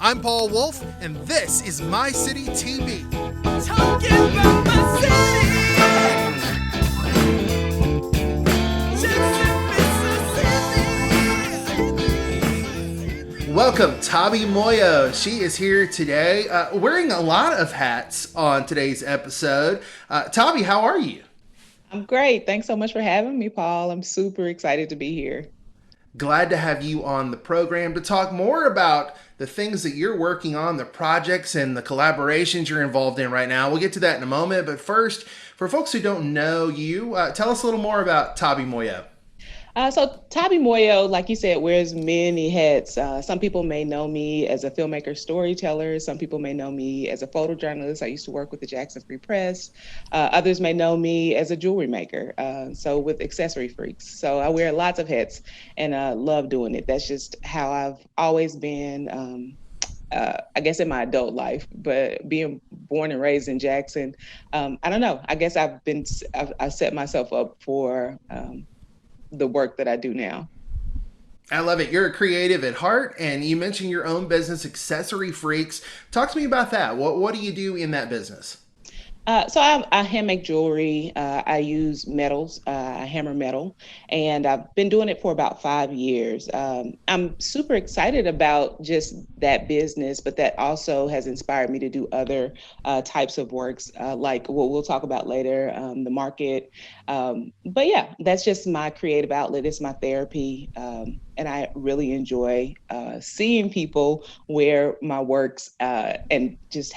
I'm Paul Wolf, and this is My City TV. Talking about my city. Welcome, Thabi Moyo. She is here today, wearing a lot of hats on today's episode. Thabi, how are you? I'm great. Thanks so much for having me, Paul. I'm super excited to be here. Glad to have you on the program to talk more about the things that you're working on, the projects and the collaborations you're involved in right now. We'll get to that in a moment. But first, for folks who don't know you, tell us a little more about Thabi Moyo. So Thabi Moyo, like you said, wears many hats. Some people may know me as a filmmaker, storyteller. Some people may know me as a photojournalist. I used to work with the Xcessory Freex. Others may know me as a jewelry maker. So with Xcessory Freex. So I wear lots of hats and love doing it. That's just how I've always been. I guess in my adult life, but being born and raised in Jackson, I don't know. I guess I've set myself up for the work that I do now. I love it. You're a creative at heart, and you mentioned your own business, Xcessory Freex. Talk to me about that. What do you do in that business? So I hand make jewelry. I use metals. I hammer metal, and I've been doing it for about 5 years. I'm super excited about just that business, but that also has inspired me to do other types of works, like what we'll talk about later, the market. But yeah, that's just my creative outlet. It's my therapy. And I really enjoy seeing people wear my works and just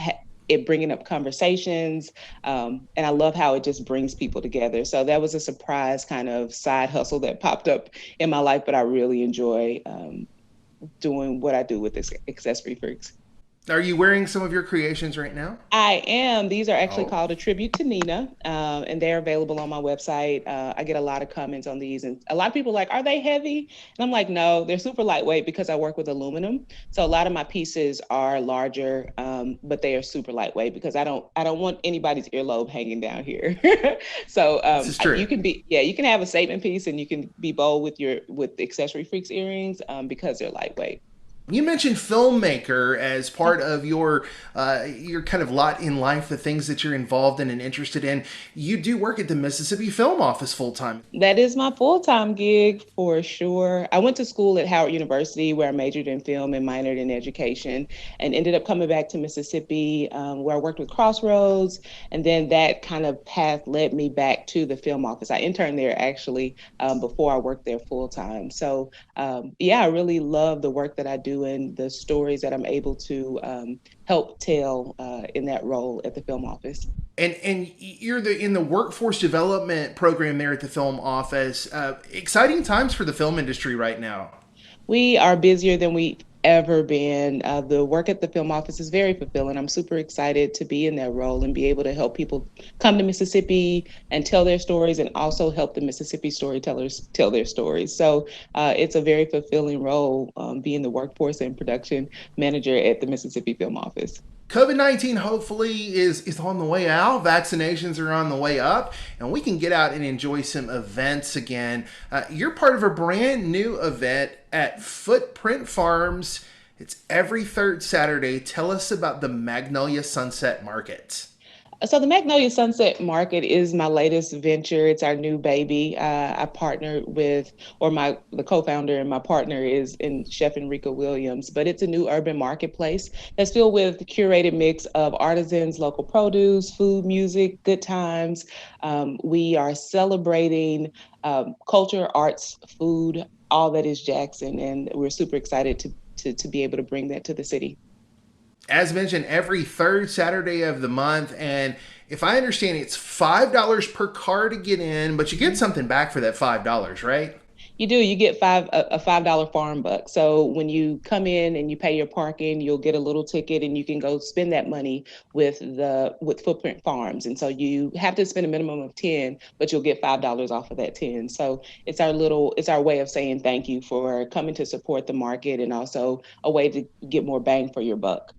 it bringing up conversations. And I love how it just brings people together. So that was a surprise kind of side hustle that popped up in my life, but I really enjoy doing what I do with this Xcessory Freex. Are you wearing some of your creations right now? I am. These are actually called A Tribute to Nina, and they're available on my website. I get a lot of comments on these, and a lot of people are like, are they heavy? And I'm like, no, they're super lightweight because I work with aluminum. So a lot of my pieces are larger, but they are super lightweight because I don't want anybody's earlobe hanging down here. So This is true. you can have a statement piece, and you can be bold with Xcessory Freex earrings because they're lightweight. You mentioned filmmaker as part of your kind of lot in life, the things that you're involved in and interested in. You do work at the Mississippi Film Office full time. That is my full-time gig for sure. I went to school at Howard University where I majored in film and minored in education and ended up coming back to Mississippi where I worked with Crossroads. And then that kind of path led me back to the film office. I interned there actually before I worked there full time. So I really love the work that I do and the stories that I'm able to help tell in that role at the film office. And you're in the workforce development program there at the film office. Exciting times for the film industry right now. We are busier than we've ever been. The work at the film office is very fulfilling. I'm super excited to be in that role and be able to help people come to Mississippi and tell their stories and also help the Mississippi storytellers tell their stories. So it's a very fulfilling role, being the workforce and production manager at the Mississippi Film Office. COVID-19 hopefully is on the way out. Vaccinations are on the way up, and we can get out and enjoy some events again. You're part of a brand new event at Footprint Farms. It's every third Saturday. Tell us about the Magnolia Sunset Market. So the Magnolia Sunset Market is my latest venture. It's our new baby. I partnered with, the co-founder and my partner is in Chef Enrika Williams, but it's a new urban marketplace that's filled with a curated mix of artisans, local produce, food, music, good times. We are celebrating culture, arts, food, all that is Jackson, and we're super excited to be able to bring that to the city. As mentioned, every third Saturday of the month. And if I understand, it's $5 per car to get in, but you get something back for that $5, right? You do. You get a $5 farm buck. So when you come in and you pay your parking, you'll get a little ticket and you can go spend that money with Footprint Farms. And so you have to spend a minimum of 10, but you'll get $5 off of that 10. So it's our way of saying thank you for coming to support the market and also a way to get more bang for your buck.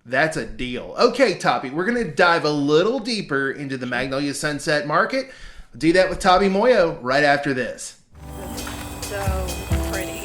That's a deal. Okay, Thabi, we're going to dive a little deeper into the Magnolia Sunset Market. We'll do that with Thabi Moyo right after this. So pretty.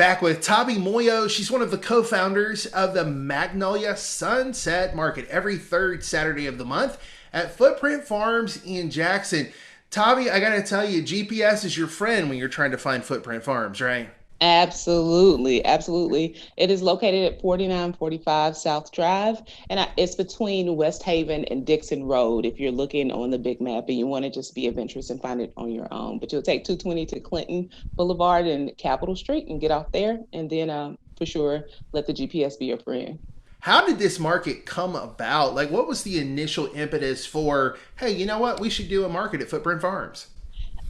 back with Thabi Moyo. She's one of the co-founders of the Magnolia Sunset Market every third Saturday of the month at Footprint Farms in Jackson. Thabi, I gotta tell you, GPS is your friend when you're trying to find Footprint Farms, right? Absolutely, absolutely. It is located at 4945 South Drive, and it's between West Haven and Dixon Road if you're looking on the big map and you want to just be adventurous and find it on your own. But you'll take 220 to Clinton Boulevard and Capitol Street and get off there, and then for sure, let the GPS be your friend. How did this market come about? Like, what was the initial impetus for, hey, you know what? We should do a market at Footprint Farms.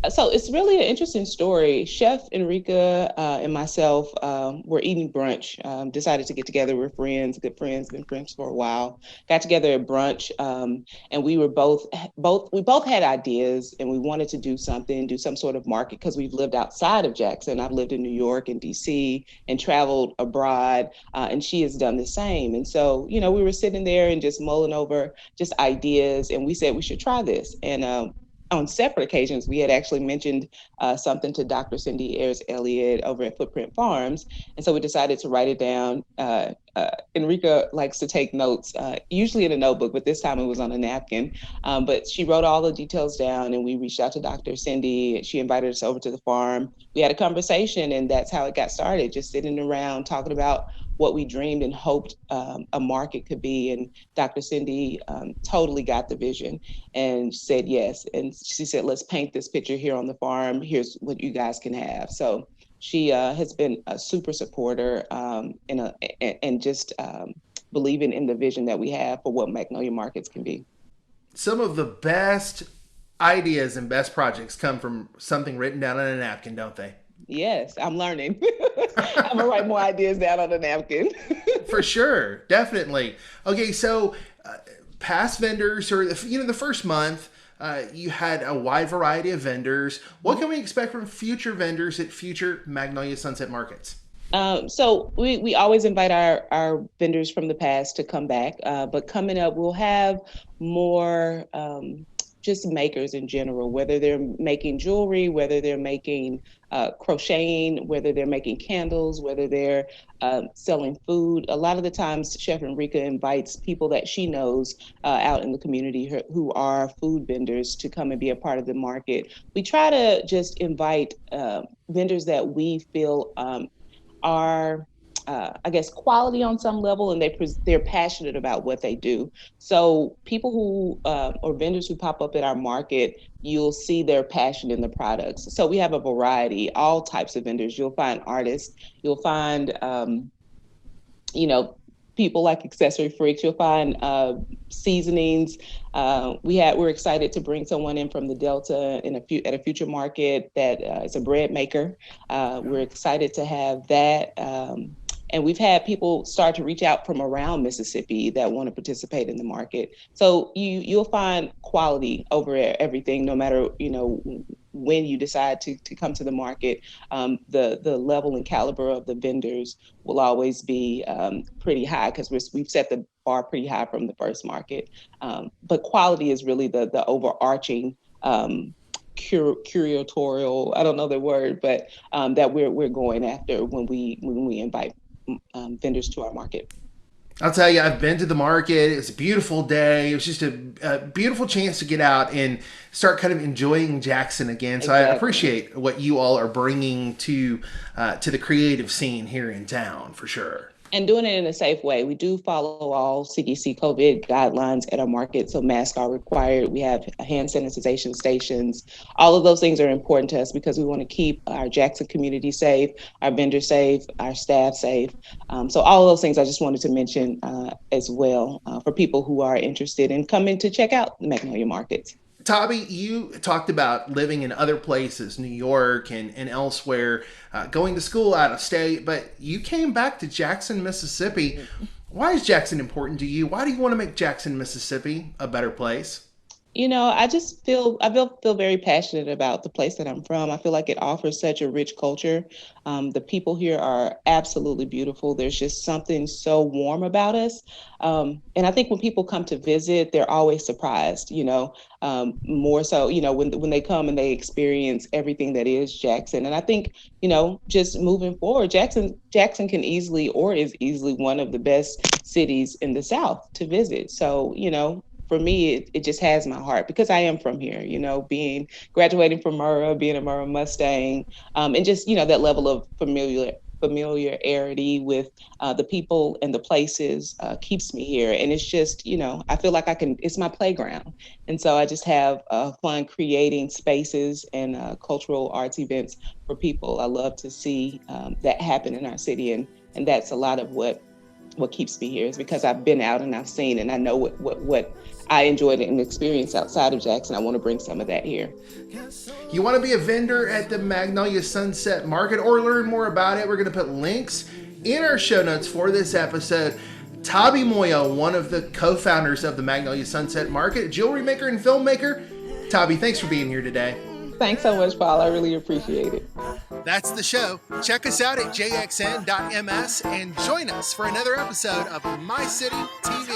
So it's really an interesting story. Chef Enrika and myself were eating brunch, decided to get together. We're friends, good friends, been friends for a while. Got together at brunch, and we were we both had ideas, and we wanted to do something, do some sort of market because we've lived outside of Jackson. I've lived in New York and DC and traveled abroad, and she has done the same. And so, you know, we were sitting there and just mulling over just ideas, and we said we should try this. And on separate occasions, we had actually mentioned something to Dr. Cindy Ayers Elliott over at Footprint Farms. And so we decided to write it down. Enrika likes to take notes, usually in a notebook, but this time it was on a napkin. But she wrote all the details down, and we reached out to Dr. Cindy. She invited us over to the farm. We had a conversation, and that's how it got started, just sitting around talking about what we dreamed and hoped a market could be. And Dr. Cindy totally got the vision and said yes. And she said, let's paint this picture here on the farm. Here's what you guys can have. So she has been a super supporter and just believing in the vision that we have for what Magnolia Markets can be. Some of the best ideas and best projects come from something written down on a napkin, don't they? Yes, I'm learning. I'm gonna write more ideas down on a napkin. For sure, definitely. Okay, so past vendors, or the first month, you had a wide variety of vendors. What can we expect from future vendors at future Magnolia Sunset Markets? So we always invite our vendors from the past to come back, but coming up, we'll have more just makers in general, whether they're making jewelry, whether they're making crocheting, whether they're making candles, whether they're selling food. A lot of the times, Chef Enrika invites people that she knows out in the community who are food vendors to come and be a part of the market. We try to just invite vendors that we feel are I guess quality on some level, and they're passionate about what they do. So people who or vendors who pop up at our market, you'll see their passion in the products. So we have a variety, all types of vendors. You'll find artists, you'll find people like Xcessory Freex. You'll find seasonings. We're excited to bring someone in from the Delta at a future market that is a bread maker. We're excited to have that. And we've had people start to reach out from around Mississippi that want to participate in the market. So you'll find quality over everything, no matter, when you decide to come to the market. The level and caliber of the vendors will always be pretty high because we've set the bar pretty high from the first market. But quality is really the overarching curatorial, I don't know the word, but that we're going after when we invite vendors to our market. I'll tell you, I've been to the market. It was a beautiful day. It was just a beautiful chance to get out and start kind of enjoying Jackson again. So exactly. I appreciate what you all are bringing to the creative scene here in town, for sure. And doing it in a safe way. We do follow all CDC COVID guidelines at our market, so masks are required. We have hand sanitization stations. All of those things are important to us because we want to keep our Jackson community safe, our vendors safe, our staff safe. So all of those things I just wanted to mention as well for people who are interested in coming to check out the Magnolia Markets. Thabi, you talked about living in other places, New York and elsewhere, going to school out of state, but you came back to Jackson, Mississippi. Why is Jackson important to you? Why do you want to make Jackson, Mississippi a better place? I feel very passionate about the place that I'm from. I feel like it offers such a rich culture. The people here are absolutely beautiful. There's just something so warm about us. And I think when people come to visit, they're always surprised, more so, when they come and they experience everything that is Jackson. And I think, just moving forward, Jackson can easily or is easily one of the best cities in the South to visit. So, for me, it just has my heart because I am from here, being graduating from Murrah, being a Murrah Mustang, and just, that level of familiarity with the people and the places keeps me here. And it's just, I feel like it's my playground. And so I just have fun creating spaces and cultural arts events for people. I love to see that happen in our city. And that's a lot of what keeps me here is because I've been out and I've seen and I know what I enjoyed and experienced outside of Jackson. I want to bring some of that here. You want to be a vendor at the Magnolia Sunset Market or learn more about it? We're going to put links in our show notes for this episode. Thabi Moyo, one of the co-founders of the Magnolia Sunset Market, jewelry maker and filmmaker. Thabi, thanks for being here today. Thanks so much, Paul. I really appreciate it. That's the show. Check us out at jxn.ms and join us for another episode of My City TV.